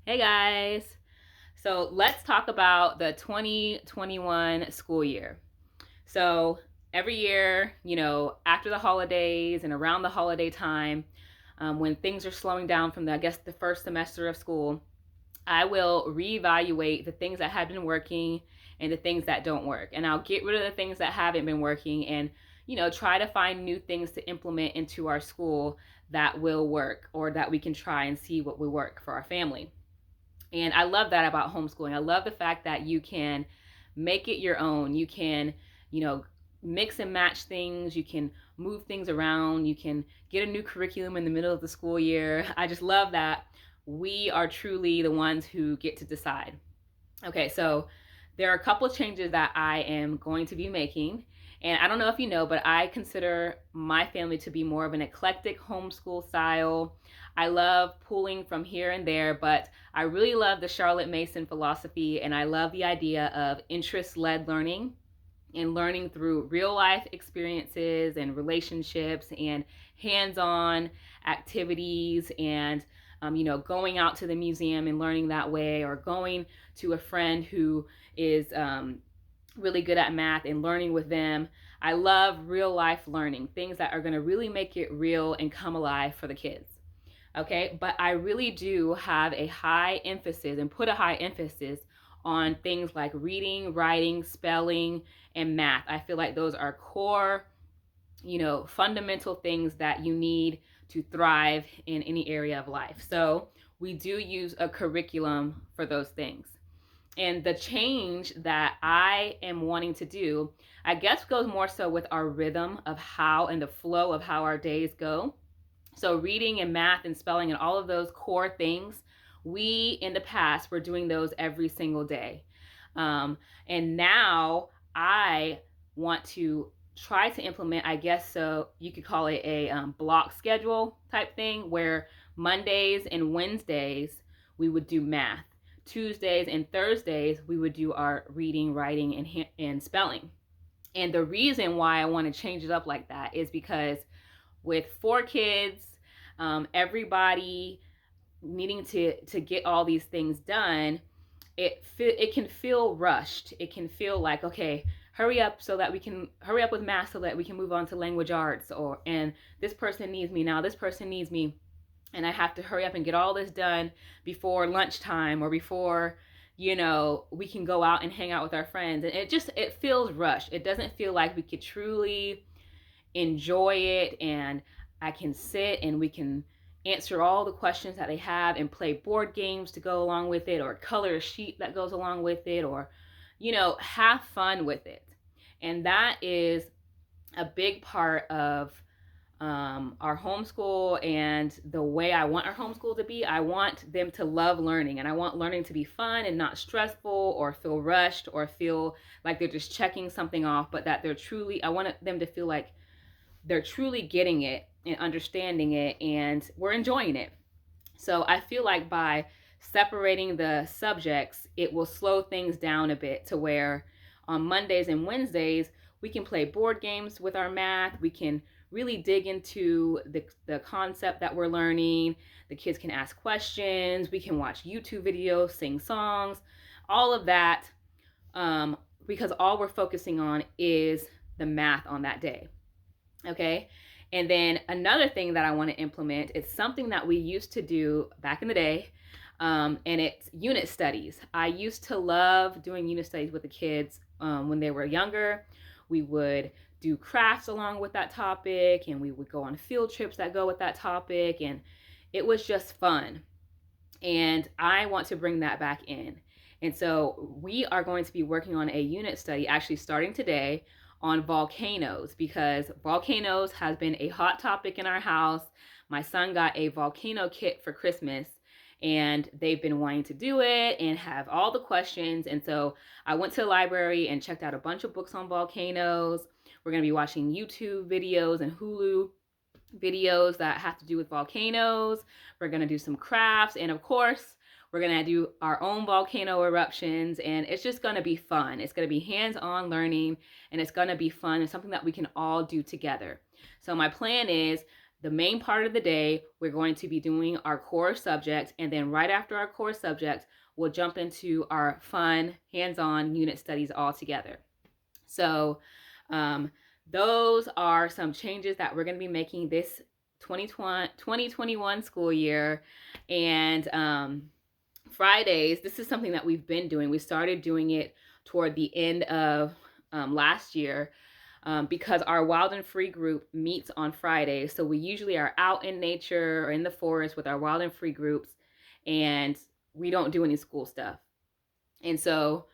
Hey guys. So let's talk about the 2021 school year. So every year, after the holidays and around the holiday time, when things are slowing down from the first semester of school, I will reevaluate the things that have been working and the things that don't work. And I'll get rid of the things that haven't been working and, try to find new things to implement into our school that will work or that we can try and see what will work for our family. And I love that about homeschooling. I love the fact that you can make it your own. You can, you know, mix and match things. You can move things around. You can get a new curriculum in the middle of the school year. I just love that we are truly the ones who get to decide. Okay, so there are a couple of changes that I am going to be making. And I don't know if you know, but I consider my family to be more of an eclectic homeschool style. I love pulling from here and there, but I really love the Charlotte Mason philosophy, and I love the idea of interest led learning and learning through real life experiences and relationships and hands on activities and going out to the museum and learning that way, or going to a friend who is really good at math and learning with them. I love real life learning, things that are going to really make it real and come alive for the kids. Okay, but I really do have a high emphasis and put a high emphasis on things like reading, writing, spelling, and math. I feel like those are core, fundamental things that you need to thrive in any area of life. So we do use a curriculum for those things. And the change that I am wanting to do, I guess, goes more so with our rhythm of how and the flow of how our days go. So reading and math and spelling and all of those core things, we in the past were doing those every single day. And now I want to try to implement, I guess, so you could call it a block schedule type thing, where Mondays and Wednesdays we would do math. Tuesdays and Thursdays we would do our reading, writing, and spelling. And the reason why I want to change it up like that is because with four kids, everybody needing to get all these things done, it can feel rushed. It can feel like, okay, hurry up with math so that we can move on to language arts, or and this person needs me now, this person needs me, and I have to hurry up and get all this done before lunchtime or before we can go out and hang out with our friends. And it feels rushed. It doesn't feel like we could truly enjoy it, and I can sit and we can answer all the questions that they have and play board games to go along with it, or color a sheet that goes along with it, or have fun with it. And that is a big part of our homeschool and the way I want our homeschool to be. I want them to love learning, and I want learning to be fun and not stressful or feel rushed or feel like they're just checking something off, but that I want them to feel like they're truly getting it and understanding it, and we're enjoying it. So I feel like by separating the subjects, it will slow things down a bit, to where on Mondays and Wednesdays, we can play board games with our math. We can really dig into the concept that we're learning. The kids can ask questions. We can watch YouTube videos, sing songs, all of that, because all we're focusing on is the math on that day. Okay. And then another thing that I want to implement is something that we used to do back in the day, and it's unit studies. I used to love doing unit studies with the kids when they were younger. We would do crafts along with that topic, and we would go on field trips that go with that topic, and it was just fun. And I want to bring that back in. And so we are going to be working on a unit study, actually starting today, on volcanoes, because volcanoes has been a hot topic in our house. My son got a volcano kit for Christmas, and they've been wanting to do it and have all the questions. And so I went to the library and checked out a bunch of books on volcanoes. We're going to be watching YouTube videos and Hulu videos that have to do with volcanoes. We're going to do some crafts, and of course, we're going to do our own volcano eruptions, and it's just going to be fun. It's going to be hands-on learning, and it's going to be fun and something that we can all do together. So my plan is the main part of the day, we're going to be doing our core subject. And then right after our core subject, we'll jump into our fun, hands-on unit studies all together. So those are some changes that we're going to be making this 2021 school year. And Fridays, this is something that we've been doing. We started doing it toward the end of last year because our Wild and Free group meets on Fridays. So we usually are out in nature or in the forest with our Wild and Free groups, and we don't do any school stuff. And so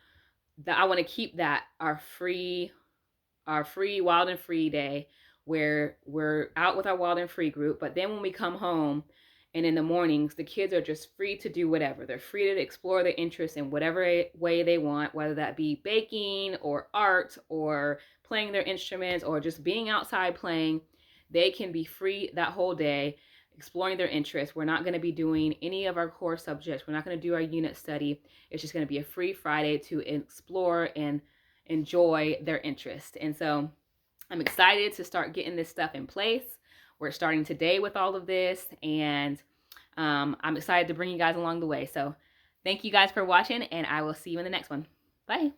I want to keep that our free Wild and Free day where we're out with our Wild and Free group. But then when we come home and in the mornings, the kids are just free to do whatever. They're free to explore their interests in whatever way they want, whether that be baking or art or playing their instruments or just being outside playing. They can be free that whole day, exploring their interests. We're not going to be doing any of our core subjects. We're not going to do our unit study. It's just going to be a free Friday to explore and enjoy their interest. And so I'm excited to start getting this stuff in place. We're starting today with all of this, and I'm excited to bring you guys along the way. So thank you guys for watching, and I will see you in the next one. Bye.